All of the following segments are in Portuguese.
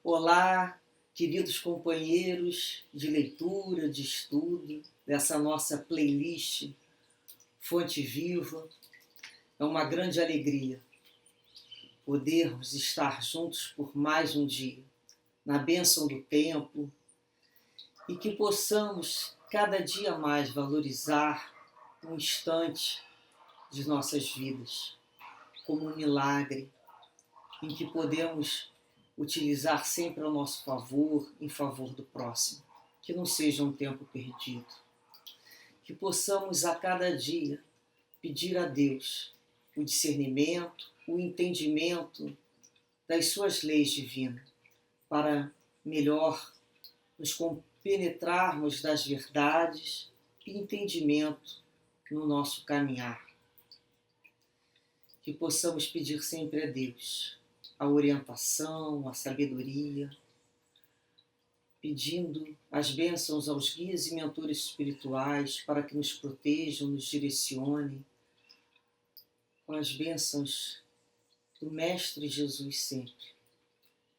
Olá, queridos companheiros de leitura, de estudo, dessa nossa playlist Fonte Viva. É uma grande alegria podermos estar juntos por mais um dia, na bênção do tempo, e que possamos cada dia mais valorizar um instante de nossas vidas como um milagre em que podemos utilizar sempre ao nosso favor, em favor do próximo. Que não seja um tempo perdido. Que possamos a cada dia pedir a Deus o discernimento, o entendimento das suas leis divinas, para melhor nos compenetrarmos das verdades e entendimento no nosso caminhar. Que possamos pedir sempre a Deus a orientação, a sabedoria, pedindo as bênçãos aos guias e mentores espirituais para que nos protejam, nos direcionem, com as bênçãos do Mestre Jesus sempre.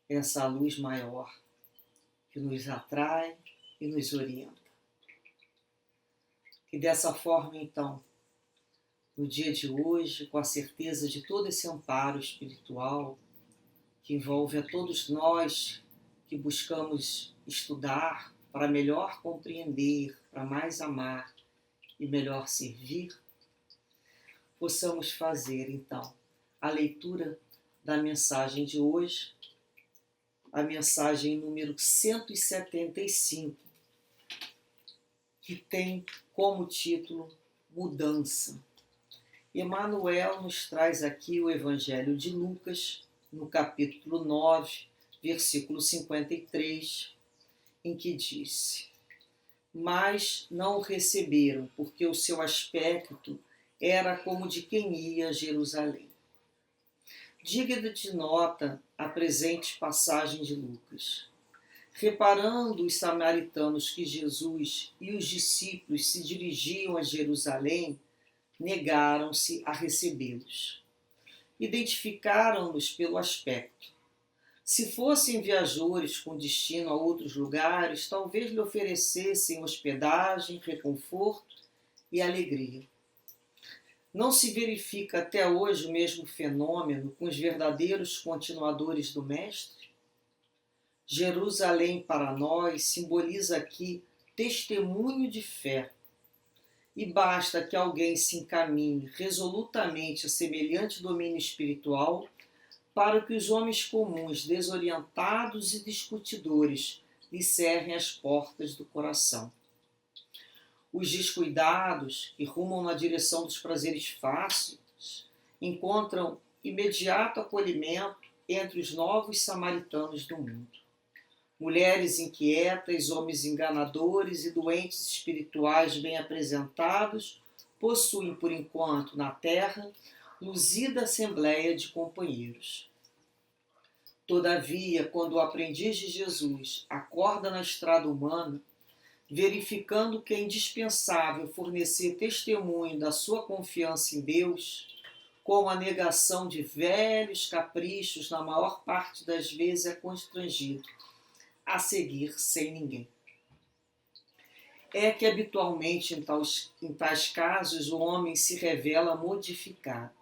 Essa luz maior que nos atrai e nos orienta. E dessa forma, então, no dia de hoje, com a certeza de todo esse amparo espiritual, que envolve a todos nós que buscamos estudar para melhor compreender, para mais amar e melhor servir, possamos fazer, então, a leitura da mensagem de hoje, a mensagem número 175, que tem como título Mudança. Emmanuel nos traz aqui o Evangelho de Lucas, no capítulo 9, versículo 53, em que disse: Mas não o receberam, porque o seu aspecto era como de quem ia a Jerusalém. Digna de nota a presente passagem de Lucas. Reparando os samaritanos que Jesus e os discípulos se dirigiam a Jerusalém, negaram-se a recebê-los. Identificaram-nos pelo aspecto. Se fossem viajores com destino a outros lugares, talvez lhe oferecessem hospedagem, reconforto e alegria. Não se verifica até hoje o mesmo fenômeno com os verdadeiros continuadores do Mestre? Jerusalém para nós simboliza aqui testemunho de fé. E basta que alguém se encaminhe resolutamente a semelhante domínio espiritual para que os homens comuns, desorientados e discutidores, lhe cerrem as portas do coração. Os descuidados, que rumam na direção dos prazeres fáceis, encontram imediato acolhimento entre os novos samaritanos do mundo. Mulheres inquietas, homens enganadores e doentes espirituais bem apresentados possuem, por enquanto, na terra, luzida assembleia de companheiros. Todavia, quando o aprendiz de Jesus acorda na estrada humana, verificando que é indispensável fornecer testemunho da sua confiança em Deus, com a negação de velhos caprichos, na maior parte das vezes é constrangido a seguir sem ninguém. É que habitualmente em tais casos o homem se revela modificado.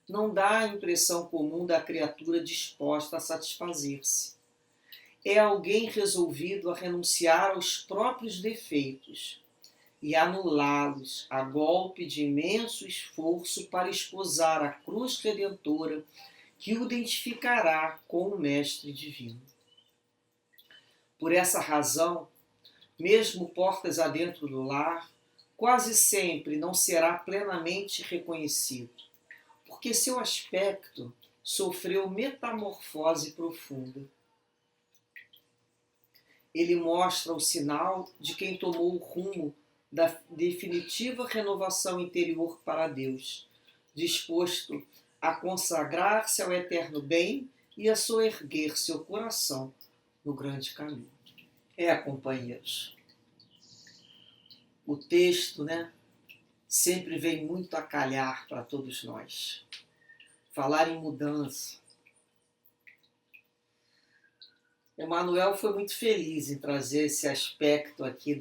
Não dá a impressão comum da criatura disposta a satisfazer-se. É alguém resolvido a renunciar aos próprios defeitos e anulá-los a golpe de imenso esforço para esposar a cruz redentora que o identificará com o Mestre Divino. Por essa razão, mesmo portas adentro do lar, quase sempre não será plenamente reconhecido, porque seu aspecto sofreu metamorfose profunda. Ele mostra o sinal de quem tomou o rumo da definitiva renovação interior para Deus, disposto a consagrar-se ao eterno bem e a soerguer seu coração no grande caminho. Companheiros, o texto, sempre vem muito a calhar para todos nós. Falar em mudança. Emmanuel foi muito feliz em trazer esse aspecto aqui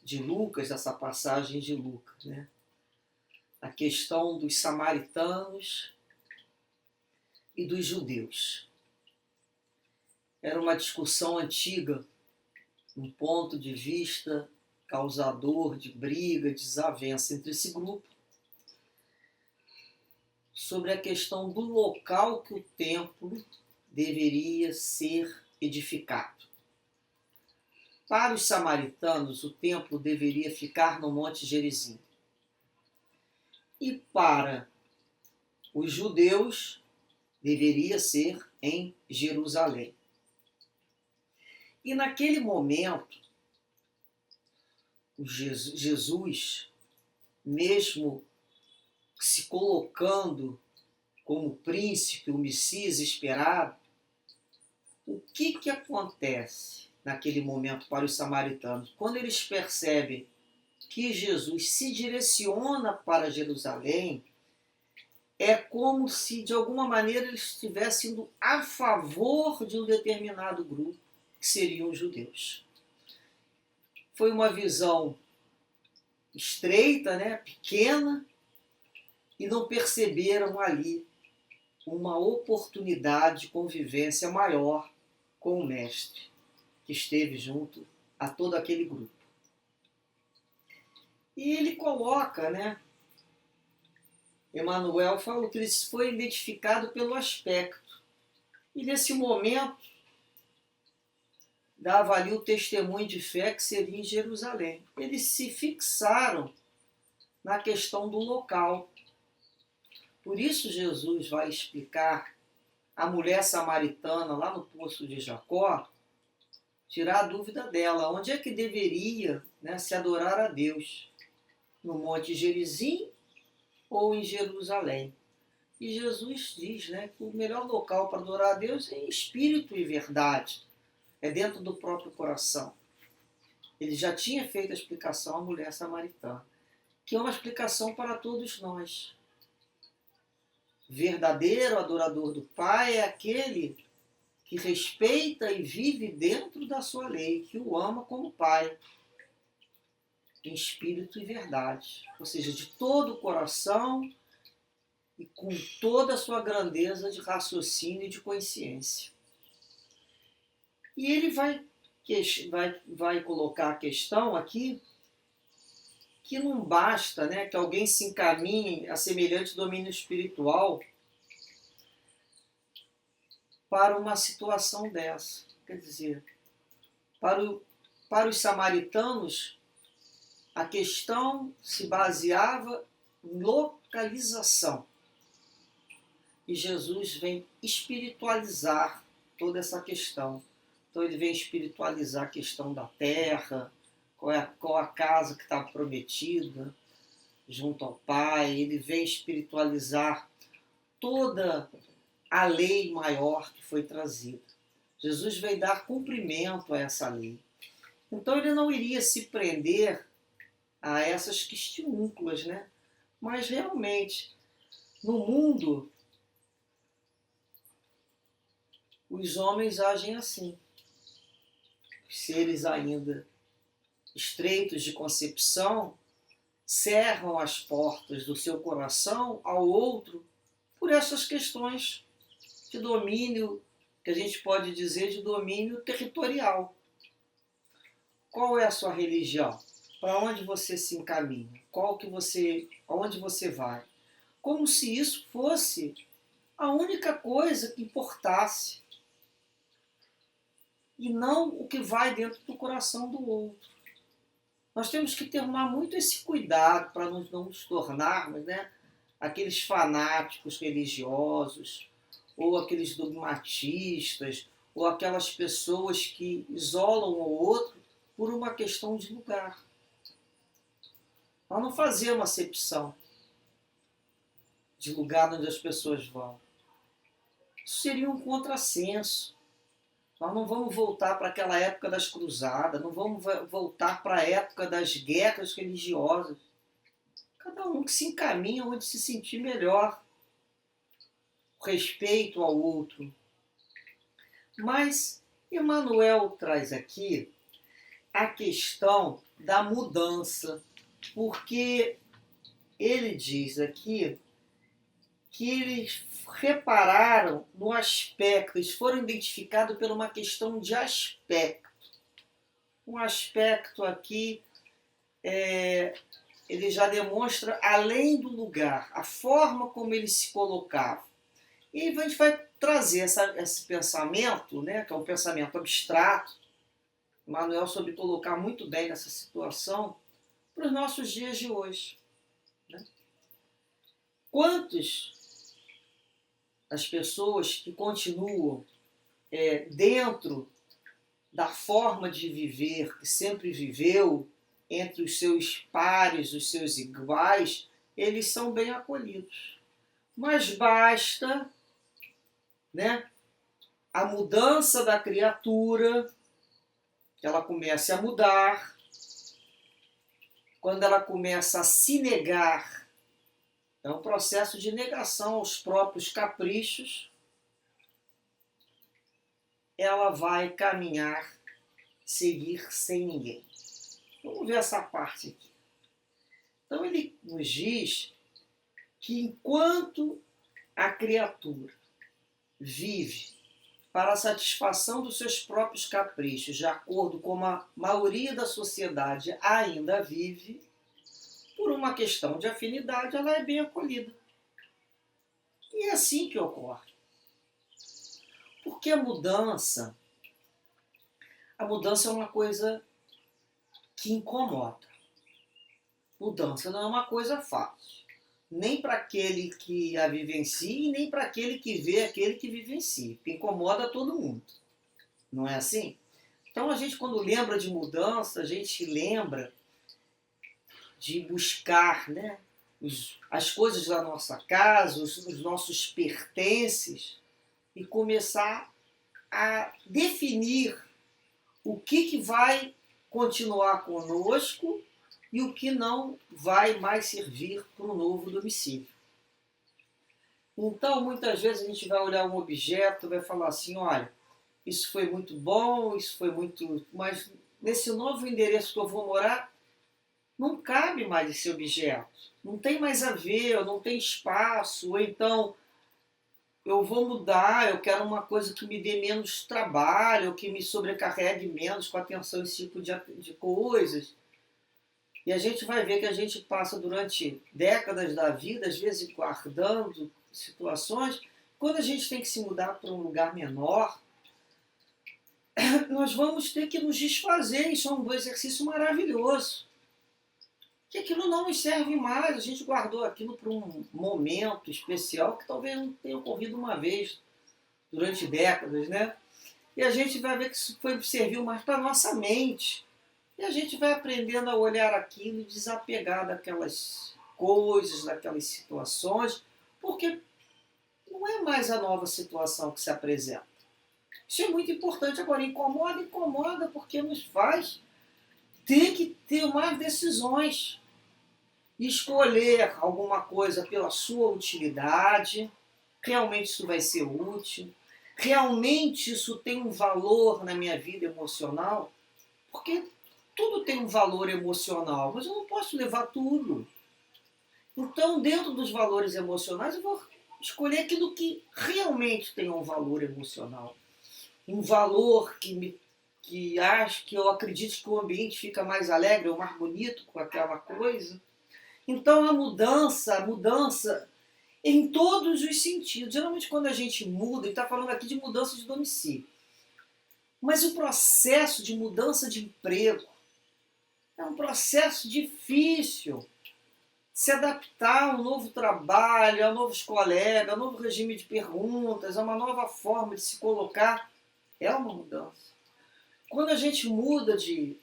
de Lucas, dessa passagem de Lucas, né? A questão dos samaritanos e dos judeus. Era uma discussão antiga, um ponto de vista causador de briga, desavença entre esse grupo, sobre a questão do local que o templo deveria ser edificado. Para os samaritanos, o templo deveria ficar no Monte Gerizim. E para os judeus, deveria ser em Jerusalém. E naquele momento, Jesus, mesmo se colocando como príncipe, o Messias esperado, o que acontece naquele momento para os samaritanos? Quando eles percebem que Jesus se direciona para Jerusalém, é como se, de alguma maneira, eles estivessem indo a favor de um determinado grupo, que seriam os judeus. Foi uma visão estreita, né, pequena, e não perceberam ali uma oportunidade de convivência maior com o Mestre, que esteve junto a todo aquele grupo. E ele coloca, né, Emmanuel falou que ele foi identificado pelo aspecto. E nesse momento, dava ali o testemunho de fé que seria em Jerusalém. Eles se fixaram na questão do local. Por isso Jesus vai explicar a mulher samaritana lá no poço de Jacó, tirar a dúvida dela, onde é que deveria, né, se adorar a Deus? No Monte Gerizim ou em Jerusalém? E Jesus diz, né, que o melhor local para adorar a Deus é em espírito e verdade, é dentro do próprio coração. Ele já tinha feito a explicação à mulher samaritana, que é uma explicação para todos nós. Verdadeiro adorador do Pai é aquele que respeita e vive dentro da sua lei, que o ama como Pai, em espírito e verdade, ou seja, de todo o coração e com toda a sua grandeza de raciocínio e de consciência. E ele vai colocar a questão aqui que não basta, né, que alguém se encaminhe a semelhante domínio espiritual para uma situação dessa. Quer dizer, para os samaritanos, a questão se baseava em localização. E Jesus vem espiritualizar toda essa questão. Então ele vem espiritualizar a questão da terra, qual a casa que está prometida junto ao Pai. Ele vem espiritualizar toda a lei maior que foi trazida. Jesus veio dar cumprimento a essa lei. Então ele não iria se prender a essas questiúnculas, né? Mas realmente, no mundo, os homens agem assim. Os seres ainda estreitos de concepção cerram as portas do seu coração ao outro por essas questões de domínio, que a gente pode dizer de domínio territorial. Qual é a sua religião? Para onde você se encaminha? Aonde você vai? Como se isso fosse a única coisa que importasse e não o que vai dentro do coração do outro. Nós temos que tomar muito esse cuidado para não nos tornarmos, né, aqueles fanáticos religiosos, ou aqueles dogmatistas, ou aquelas pessoas que isolam o outro por uma questão de lugar. Nós não fazemos acepção de lugar onde as pessoas vão. Isso seria um contrassenso. Nós não vamos voltar para aquela época das cruzadas, não vamos voltar para a época das guerras religiosas. Cada um que se encaminha onde se sentir melhor. O respeito ao outro. Mas Emmanuel traz aqui a questão da mudança, porque ele diz aqui que eles repararam no aspecto, eles foram identificados por uma questão de aspecto. Um aspecto aqui, ele já demonstra além do lugar, a forma como ele se colocava. E a gente vai trazer esse pensamento, né, que é um pensamento abstrato, Manuel soube colocar muito bem nessa situação, para os nossos dias de hoje. Né? Quantos as pessoas que continuam dentro da forma de viver que sempre viveu, entre os seus pares, os seus iguais, eles são bem acolhidos. Mas basta, né, a mudança da criatura, que ela comece a mudar, quando ela começa a se negar, é um processo de negação aos próprios caprichos, ela vai caminhar, seguir sem ninguém. Vamos ver essa parte aqui. Então ele nos diz que enquanto a criatura vive para a satisfação dos seus próprios caprichos, de acordo com a maioria da sociedade ainda vive, por uma questão de afinidade, ela é bem acolhida. E é assim que ocorre. Porque a mudança é uma coisa que incomoda. Mudança não é uma coisa fácil. Nem para aquele que a vivencia e nem para aquele que vê aquele que vivencia. Que incomoda todo mundo. Não é assim? Então a gente, quando lembra de mudança, a gente lembra de buscar, né, as coisas da nossa casa, os nossos pertences e começar a definir o que vai continuar conosco e o que não vai mais servir para o novo domicílio. Então, muitas vezes a gente vai olhar um objeto e vai falar assim, olha, isso foi muito bom, isso foi muito... mas nesse novo endereço que eu vou morar, não cabe mais esse objeto. Não tem mais a ver, não tem espaço, ou então eu vou mudar, eu quero uma coisa que me dê menos trabalho, que me sobrecarregue menos com atenção a esse tipo de coisas. E a gente vai ver que a gente passa durante décadas da vida, às vezes guardando situações, quando a gente tem que se mudar para um lugar menor, nós vamos ter que nos desfazer, isso é um exercício maravilhoso. Que aquilo não nos serve mais, a gente guardou aquilo para um momento especial que talvez não tenha ocorrido uma vez durante décadas, né? E a gente vai ver que isso serviu mais para a nossa mente. E a gente vai aprendendo a olhar aquilo e desapegar daquelas coisas, daquelas situações, porque não é mais a nova situação que se apresenta. Isso é muito importante. Agora, incomoda porque nos faz ter que tomar decisões. Escolher alguma coisa pela sua utilidade. Realmente isso vai ser útil? Realmente isso tem um valor na minha vida emocional? Porque tudo tem um valor emocional, mas eu não posso levar tudo. Então, dentro dos valores emocionais, eu vou escolher aquilo que realmente tem um valor emocional. Um valor que acho que eu acredito que o ambiente fica mais alegre ou mais bonito com aquela coisa. Então a mudança em todos os sentidos. Geralmente quando a gente muda, ele está falando aqui de mudança de domicílio. Mas o processo de mudança de emprego é um processo difícil. Se adaptar a um novo trabalho, a novos colegas, a um novo regime de perguntas, a uma nova forma de se colocar, é uma mudança. Quando a gente muda de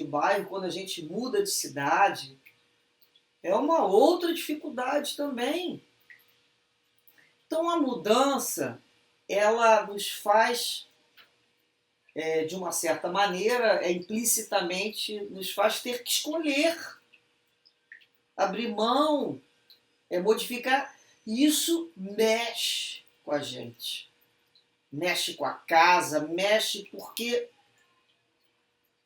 bairro, quando a gente muda de cidade, é uma outra dificuldade também. Então a mudança, ela nos faz, de uma certa maneira, implicitamente, nos faz ter que escolher, abrir mão, modificar. Isso mexe com a gente. mexe com a casa, mexe porque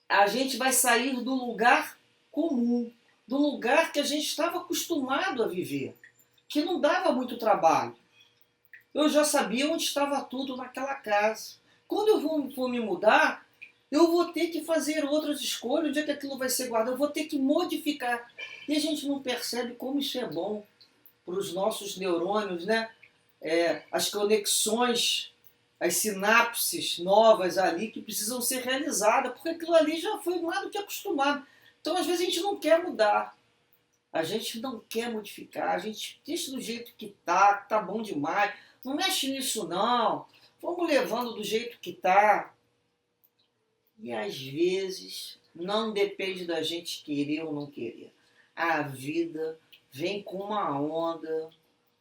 a gente vai sair do lugar comum, do lugar que a gente estava acostumado a viver, que não dava muito trabalho. Eu já sabia onde estava tudo naquela casa. Quando eu for me mudar, eu vou ter que fazer outras escolhas, onde é que aquilo vai ser guardado, eu vou ter que modificar. E a gente não percebe como isso é bom para os nossos neurônios, né? As conexões, as sinapses novas ali que precisam ser realizadas, porque aquilo ali já foi mais do que acostumado. Então, às vezes, a gente não quer mudar, a gente não quer modificar, a gente deixa do jeito que tá bom demais, não mexe nisso não, vamos levando do jeito que tá. E às vezes não depende da gente querer ou não querer. A vida vem com uma onda,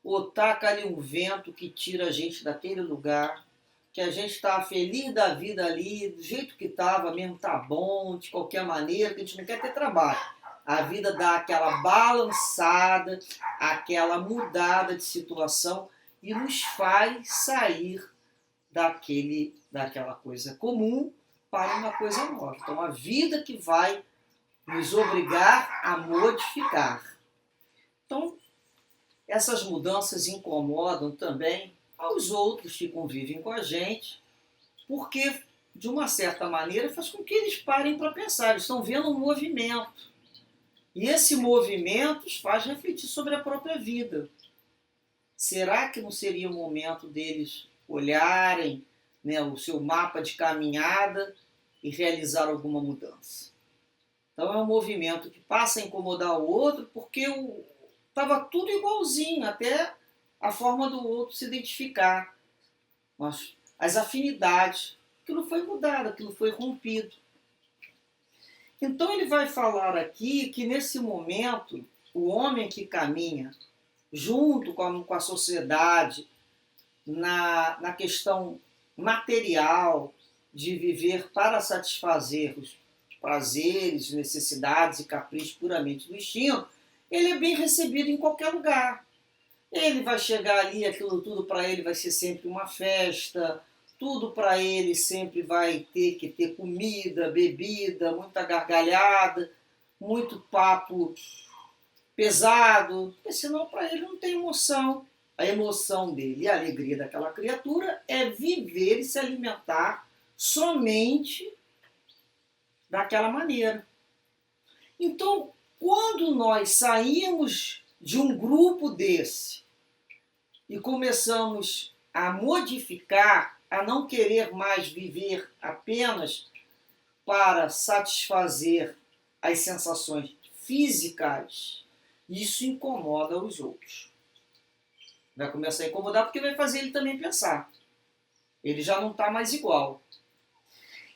ou taca ali um vento que tira a gente daquele lugar, que a gente está feliz da vida ali, do jeito que estava mesmo, tá bom, de qualquer maneira, que a gente não quer ter trabalho. A vida dá aquela balançada, aquela mudada de situação e nos faz sair daquela coisa comum para uma coisa nova. Então, a vida que vai nos obrigar a modificar. Então, essas mudanças incomodam também aos outros que convivem com a gente, porque, de uma certa maneira, faz com que eles parem para pensar. Eles estão vendo um movimento. E esse movimento os faz refletir sobre a própria vida. Será que não seria o momento deles olharem, né, o seu mapa de caminhada e realizar alguma mudança? Então é um movimento que passa a incomodar o outro porque estava tudo igualzinho, até a forma do outro se identificar. Mas as afinidades, aquilo foi mudado, aquilo foi rompido. Então ele vai falar aqui que nesse momento o homem que caminha junto com a sociedade na questão material de viver para satisfazer os prazeres, necessidades e caprichos puramente do instinto, ele é bem recebido em qualquer lugar. Ele vai chegar ali, aquilo tudo para ele vai ser sempre uma festa, tudo para ele sempre vai ter que ter comida, bebida, muita gargalhada, muito papo pesado, porque senão para ele não tem emoção. A emoção dele e a alegria daquela criatura é viver e se alimentar somente daquela maneira. Então, quando nós saímos de um grupo desse e começamos a modificar, a não querer mais viver apenas para satisfazer as sensações físicas, isso incomoda os outros. Vai começar a incomodar porque vai fazer ele também pensar. Ele já não está mais igual.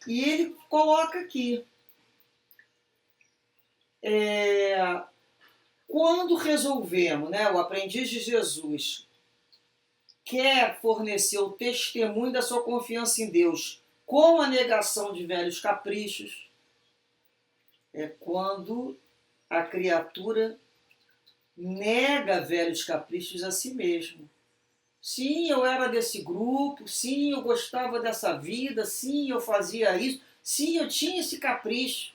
E ele coloca aqui, quando resolvemos, né, o aprendiz de Jesus quer fornecer o testemunho da sua confiança em Deus com a negação de velhos caprichos, é quando a criatura nega velhos caprichos a si mesmo. Sim, eu era desse grupo, sim, eu gostava dessa vida, sim, eu fazia isso, sim, eu tinha esse capricho.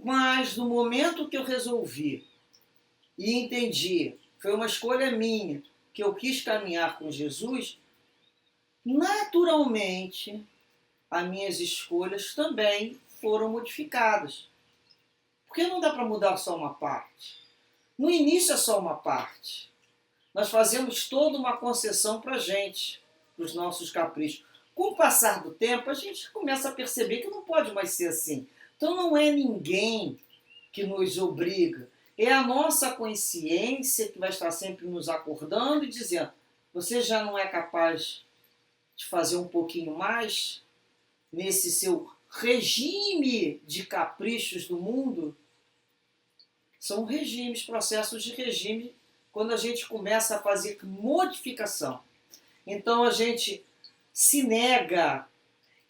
Mas no momento que eu resolvi e entendi, foi uma escolha minha, que eu quis caminhar com Jesus, naturalmente as minhas escolhas também foram modificadas. Porque não dá para mudar só uma parte. No início é só uma parte. Nós fazemos toda uma concessão para a gente, para os nossos caprichos. Com o passar do tempo, a gente começa a perceber que não pode mais ser assim. Então não é ninguém que nos obriga, é a nossa consciência que vai estar sempre nos acordando e dizendo: você já não é capaz de fazer um pouquinho mais nesse seu regime de caprichos do mundo? São regimes, processos de regime, quando a gente começa a fazer modificação. Então a gente se nega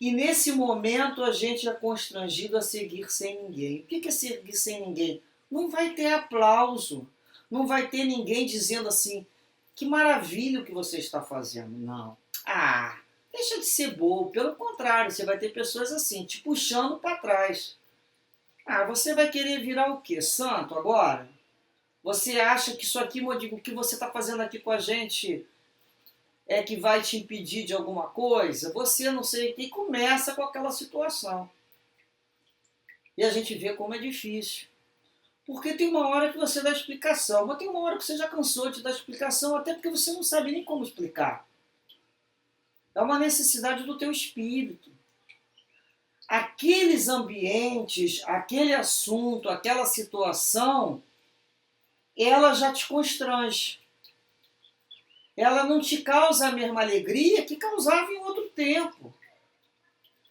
e nesse momento a gente é constrangido a seguir sem ninguém. O que é seguir sem ninguém? Não vai ter aplauso, não vai ter ninguém dizendo assim: que maravilha o que você está fazendo. Não. deixa de ser bobo. Pelo contrário, você vai ter pessoas assim, te puxando para trás. Ah, você vai querer virar o quê? Santo agora? Você acha que isso aqui, o que você está fazendo aqui com a gente é que vai te impedir de alguma coisa? Você não sei o que, e começa com aquela situação. E a gente vê como é difícil. Porque tem uma hora que você dá explicação, mas tem uma hora que você já cansou de dar explicação, até porque você não sabe nem como explicar. É uma necessidade do teu espírito. Aqueles ambientes, aquele assunto, aquela situação, ela já te constrange. Ela não te causa a mesma alegria que causava em outro tempo.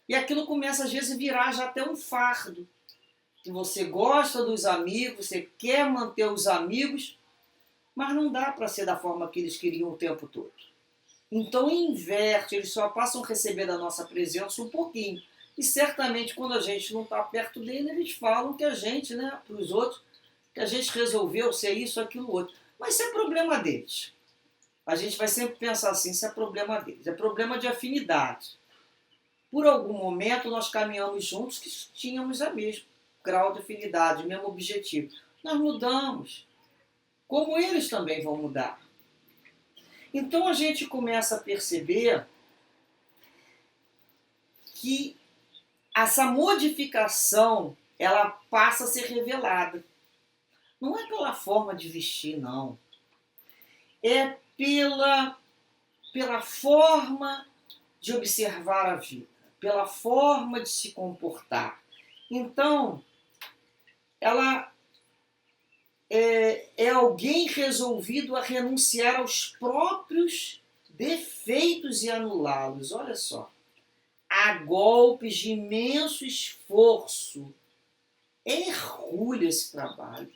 E aquilo começa às vezes a virar já até um fardo. Que você gosta dos amigos, você quer manter os amigos, mas não dá para ser da forma que eles queriam o tempo todo. Então inverte, eles só passam a receber da nossa presença um pouquinho. E certamente quando a gente não está perto dele, eles falam que a gente, né, para os outros, que a gente resolveu ser isso, aquilo, outro. Mas isso é problema deles. A gente vai sempre pensar assim, isso é problema deles. É problema de afinidade. Por algum momento nós caminhamos juntos que tínhamos a mesma grau de afinidade, o mesmo objetivo. Nós mudamos. Como eles também vão mudar. Então a gente começa a perceber que essa modificação, ela passa a ser revelada. Não é pela forma de vestir, não. É pela forma de observar a vida, pela forma de se comportar. Então, ela é alguém resolvido a renunciar aos próprios defeitos e anulá-los. Olha só. A golpes de imenso esforço. É hercúleo esse trabalho.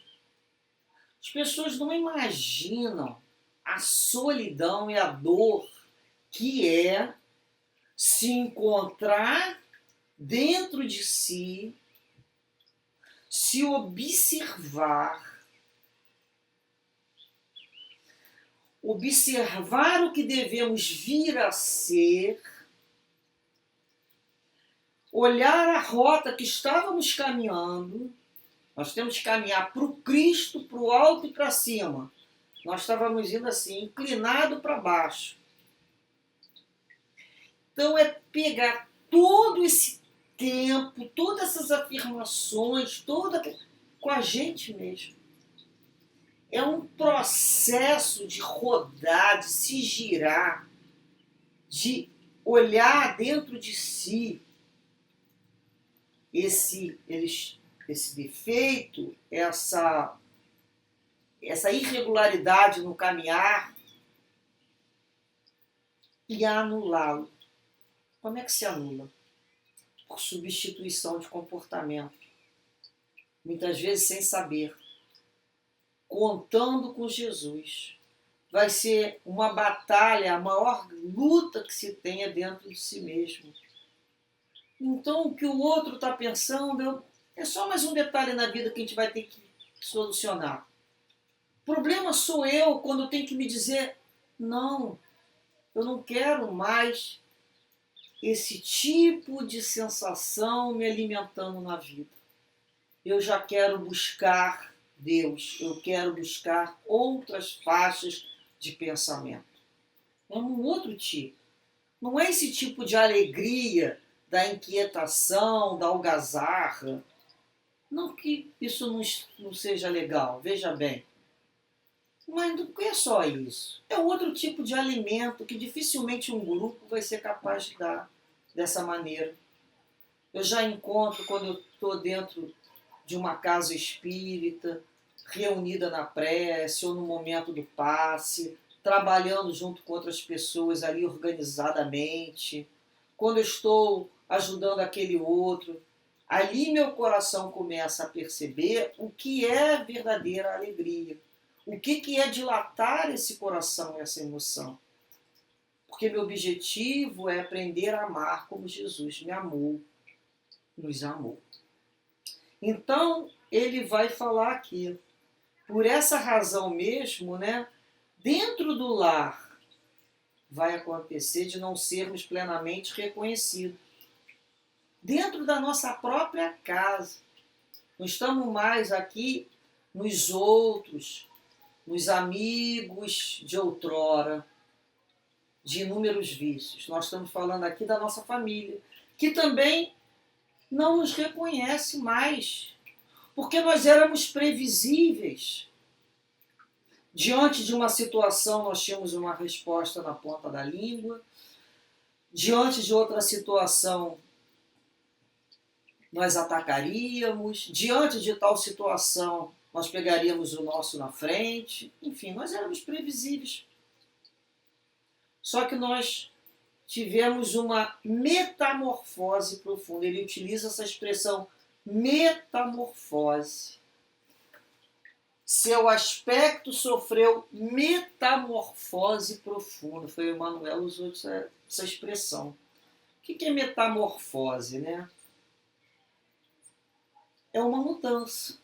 As pessoas não imaginam a solidão e a dor que é se encontrar dentro de si, se observar o que devemos vir a ser, olhar a rota que estávamos caminhando. Nós temos que caminhar para o Cristo, para o alto e para cima. Nós estávamos indo assim, inclinado para baixo. Então é pegar todo esse tempo, todas essas afirmações, com a gente mesmo. É um processo de rodar, de se girar, de olhar dentro de si esse defeito, essa irregularidade no caminhar e anulá-lo. Como é que se anula? Por substituição de comportamento. Muitas vezes sem saber. Contando com Jesus. Vai ser uma batalha, a maior luta que se tenha dentro de si mesmo. Então, o que o outro está pensando é só mais um detalhe na vida que a gente vai ter que solucionar. O problema sou eu quando eu tenho que me dizer, não, eu não quero mais esse tipo de sensação me alimentando na vida. Eu já quero buscar Deus, eu quero buscar outras faixas de pensamento. É um outro tipo. Não é esse tipo de alegria, da inquietação, da algazarra. Não que isso não seja legal, veja bem. Mas não é só isso. É outro tipo de alimento que dificilmente um grupo vai ser capaz de dar dessa maneira. Eu já encontro quando eu estou dentro de uma casa espírita, reunida na prece ou no momento do passe, trabalhando junto com outras pessoas ali organizadamente. Quando eu estou ajudando aquele outro, ali meu coração começa a perceber o que é verdadeira alegria. O que é dilatar esse coração, essa emoção? Porque meu objetivo é aprender a amar como Jesus me amou, nos amou. Então, ele vai falar aqui, por essa razão mesmo, né, dentro do lar, vai acontecer de não sermos plenamente reconhecidos. Dentro da nossa própria casa. Não estamos mais aqui nos outros, nos amigos de outrora, de inúmeros vícios. Nós estamos falando aqui da nossa família, que também não nos reconhece mais, porque nós éramos previsíveis. Diante de uma situação, nós tínhamos uma resposta na ponta da língua. Diante de outra situação, nós atacaríamos. Diante de tal situação, nós pegaríamos o nosso na frente. Enfim, nós éramos previsíveis. Só que nós tivemos uma metamorfose profunda. Ele utiliza essa expressão metamorfose. Seu aspecto sofreu metamorfose profunda. Foi o Emmanuel que usou essa expressão. O que é metamorfose, né? É uma mudança.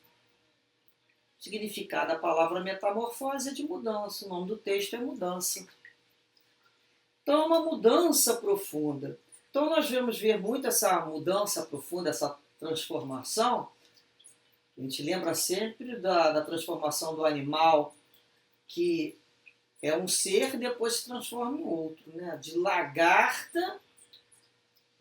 O significado da palavra metamorfose é de mudança. O nome do texto é mudança. Então é uma mudança profunda. Então nós vamos ver muito essa mudança profunda, essa transformação. A gente lembra sempre da transformação do animal, que é um ser e depois se transforma em outro, né? De lagarta,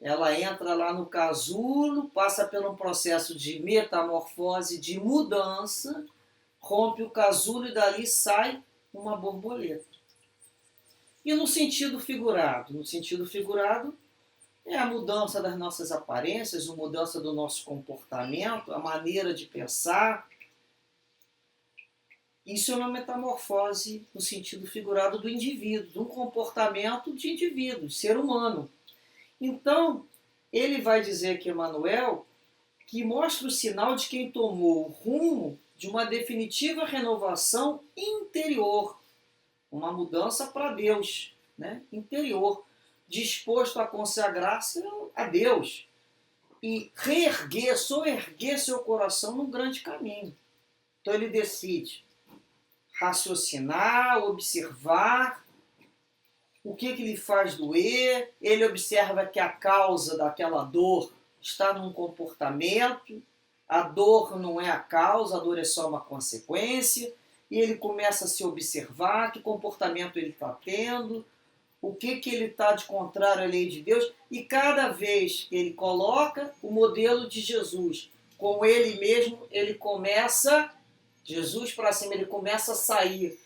ela entra lá no casulo, passa por um processo de metamorfose, de mudança, rompe o casulo e dali sai uma borboleta. E no sentido figurado? No sentido figurado, é a mudança das nossas aparências, a mudança do nosso comportamento, a maneira de pensar. Isso é uma metamorfose no sentido figurado do indivíduo, de um comportamento de indivíduo, ser humano. Então, ele vai dizer aqui, Emmanuel, que mostra o sinal de quem tomou o rumo de uma definitiva renovação interior, uma mudança para Deus, né? Interior, disposto a consagrar-se a Deus e reerguer, soerguer seu coração num grande caminho. Então ele decide raciocinar, observar o que lhe faz doer, ele observa que a causa daquela dor está num comportamento, a dor não é a causa, a dor é só uma consequência, e ele começa a se observar, que comportamento ele está tendo, o que ele está de contrário à lei de Deus, e cada vez que ele coloca o modelo de Jesus com ele mesmo, ele começa, Jesus para cima, ele começa a sair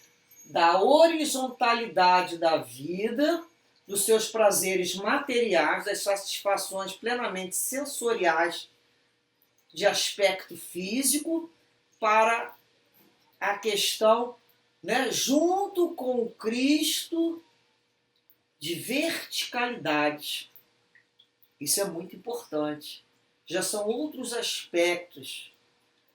da horizontalidade da vida, dos seus prazeres materiais, das satisfações plenamente sensoriais de aspecto físico, para a questão, né, junto com o Cristo, de verticalidade. Isso é muito importante. Já são outros aspectos.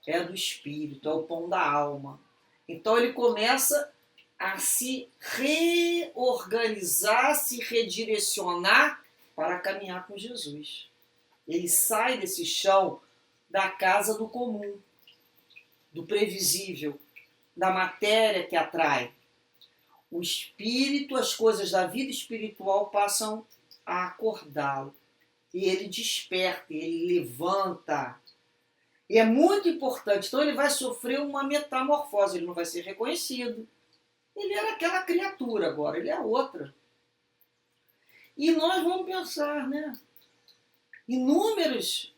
É do espírito, é o pão da alma. Então ele começa a se reorganizar, se redirecionar para caminhar com Jesus. Ele sai desse chão da casa do comum, do previsível, da matéria que atrai. O espírito, as coisas da vida espiritual passam a acordá-lo. E ele desperta, ele levanta. E é muito importante. Então ele vai sofrer uma metamorfose, ele não vai ser reconhecido. Ele era aquela criatura agora, ele é outra. E nós vamos pensar, né? Inúmeros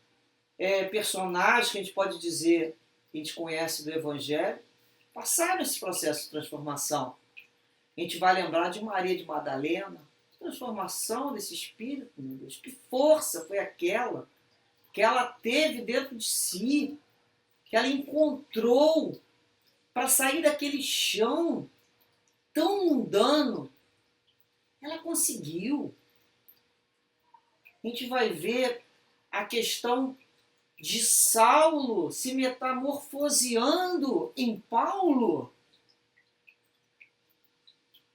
personagens que a gente pode dizer, que a gente conhece do Evangelho, passaram esse processo de transformação. A gente vai lembrar de Maria de Madalena, transformação desse espírito, meu Deus, que força foi aquela que ela teve dentro de si, que ela encontrou para sair daquele chão tão mundano. Ela conseguiu. A gente vai ver a questão de Saulo se metamorfoseando em Paulo.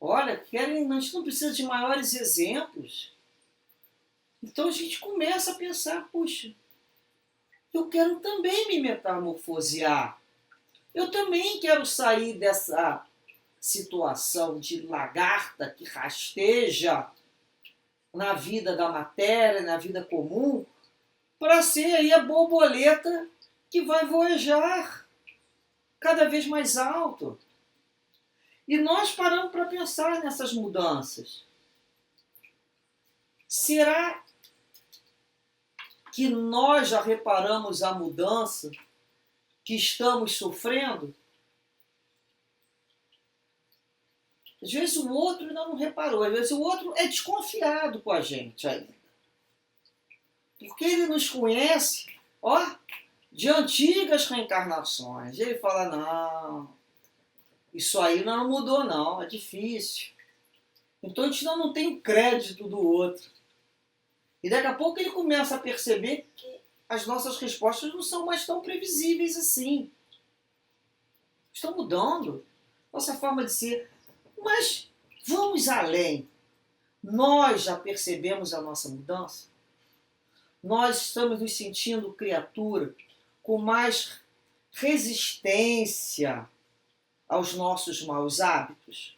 Olha, a gente não precisa de maiores exemplos. Então a gente começa a pensar, puxa, eu quero também me metamorfosear. Eu também quero sair dessa situação de lagarta que rasteja na vida da matéria, na vida comum, para ser aí a borboleta que vai voejar cada vez mais alto. E nós paramos para pensar nessas mudanças. Será que nós já reparamos a mudança que estamos sofrendo? Às vezes o outro ainda não reparou, às vezes o outro é desconfiado com a gente ainda. Porque ele nos conhece, ó, de antigas reencarnações. Ele fala, não, isso aí não mudou não, é difícil. Então a gente não tem crédito do outro. E daqui a pouco ele começa a perceber que as nossas respostas não são mais tão previsíveis assim. Estão mudando nossa forma de ser. Mas vamos além. Nós já percebemos a nossa mudança? Nós estamos nos sentindo criatura com mais resistência aos nossos maus hábitos?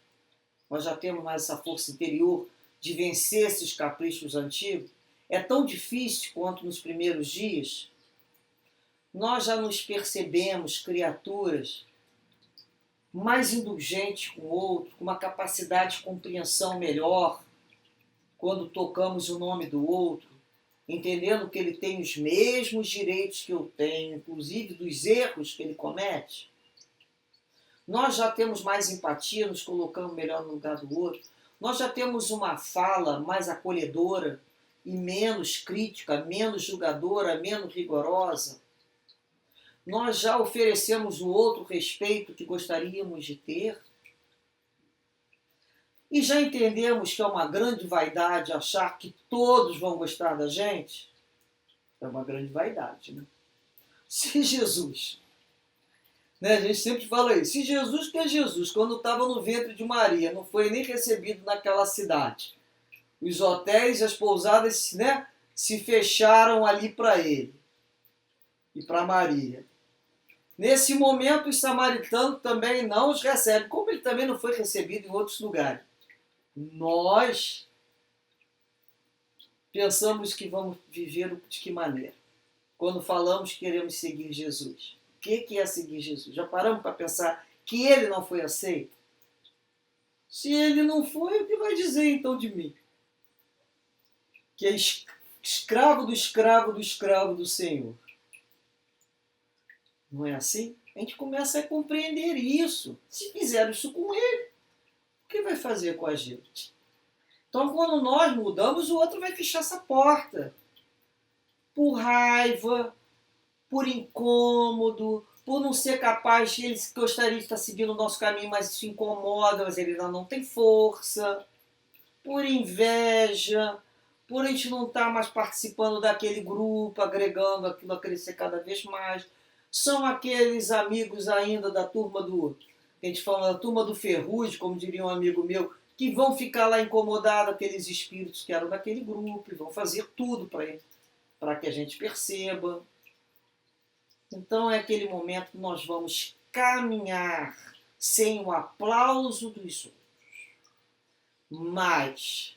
Nós já temos mais essa força interior de vencer esses caprichos antigos? É tão difícil quanto nos primeiros dias? Nós já nos percebemos criaturas mais indulgentes com o outro, com uma capacidade de compreensão melhor, quando tocamos o nome do outro, entendendo que ele tem os mesmos direitos que eu tenho, inclusive dos erros que ele comete? Nós já temos mais empatia, nos colocando melhor no lugar do outro. Nós já temos uma fala mais acolhedora e menos crítica, menos julgadora, menos rigorosa. Nós já oferecemos o outro respeito que gostaríamos de ter. E já entendemos que é uma grande vaidade achar que todos vão gostar da gente. É uma grande vaidade, né? Se Jesus, né, a gente sempre fala isso, se Jesus, que é Jesus, quando estava no ventre de Maria, não foi nem recebido naquela cidade, os hotéis e as pousadas, né, se fecharam ali para ele e para Maria. Nesse momento, os samaritanos também não os recebem, como ele também não foi recebido em outros lugares. Nós pensamos que vamos viver de que maneira? Quando falamos que queremos seguir Jesus. O que é seguir Jesus? Já paramos para pensar que ele não foi aceito? Se ele não foi, o que vai dizer então de mim? Que é escravo do escravo do escravo do Senhor. Não é assim? A gente começa a compreender isso. Se fizeram isso com ele, o que vai fazer com a gente? Então, quando nós mudamos, o outro vai fechar essa porta. Por raiva, por incômodo, por não ser capaz, ele gostaria de estar seguindo o nosso caminho, mas isso incomoda, mas ele ainda não tem força. Por inveja, por a gente não estar mais participando daquele grupo, agregando aquilo a crescer cada vez mais. São aqueles amigos ainda da turma do... A gente fala da turma do ferrugem, como diria um amigo meu, que vão ficar lá incomodados, aqueles espíritos que eram daquele grupo, e vão fazer tudo para que a gente perceba. Então é aquele momento que nós vamos caminhar sem o aplauso dos outros, mas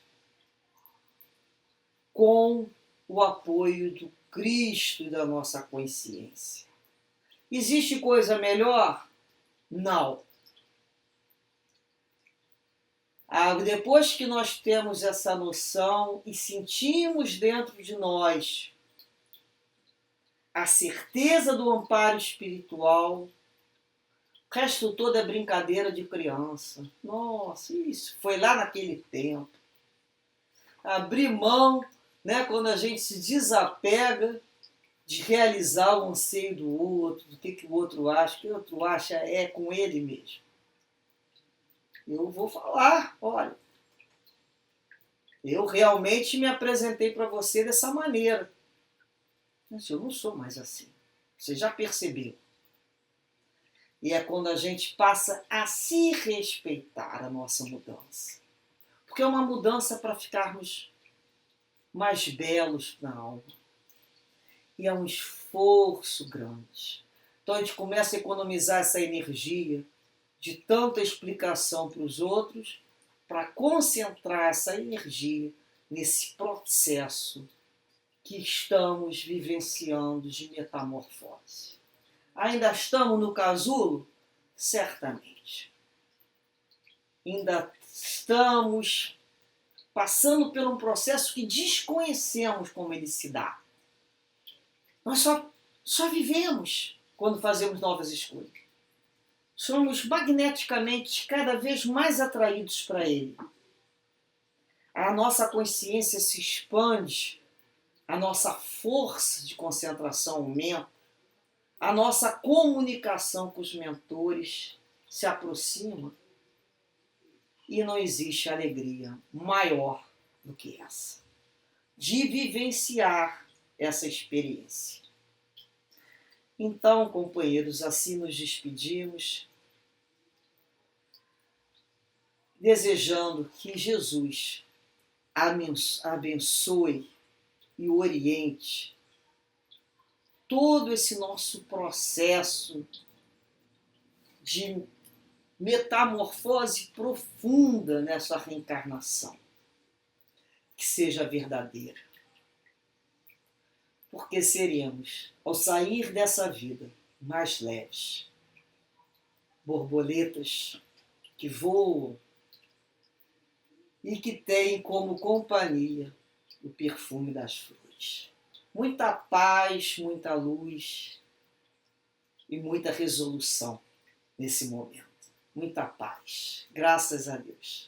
com o apoio do Cristo e da nossa consciência. Existe coisa melhor? Não. Depois que nós temos essa noção e sentimos dentro de nós a certeza do amparo espiritual, o resto todo é brincadeira de criança. Nossa, isso foi lá naquele tempo. Abrir mão, né, quando a gente se desapega de realizar o anseio do outro, do que o outro acha, o que o outro acha é com ele mesmo. Eu vou falar, olha, eu realmente me apresentei para você dessa maneira. Mas eu não sou mais assim. Você já percebeu. E é quando a gente passa a se respeitar a nossa mudança. Porque é uma mudança para ficarmos mais belos na alma. E é um esforço grande. Então a gente começa a economizar essa energia de tanta explicação para os outros, para concentrar essa energia nesse processo que estamos vivenciando de metamorfose. Ainda estamos no casulo? Certamente. Ainda estamos passando por um processo que desconhecemos como ele se dá. Nós só vivemos quando fazemos novas escolhas. Somos magneticamente cada vez mais atraídos para ele. A nossa consciência se expande, a nossa força de concentração aumenta, a nossa comunicação com os mentores se aproxima e não existe alegria maior do que essa, de vivenciar essa experiência. Então, companheiros, assim nos despedimos, desejando que Jesus abençoe e oriente todo esse nosso processo de metamorfose profunda nessa reencarnação, que seja verdadeira. Porque seremos, ao sair dessa vida, mais leves, borboletas que voam e que têm como companhia o perfume das flores. Muita paz, muita luz e muita resolução nesse momento. Muita paz. Graças a Deus.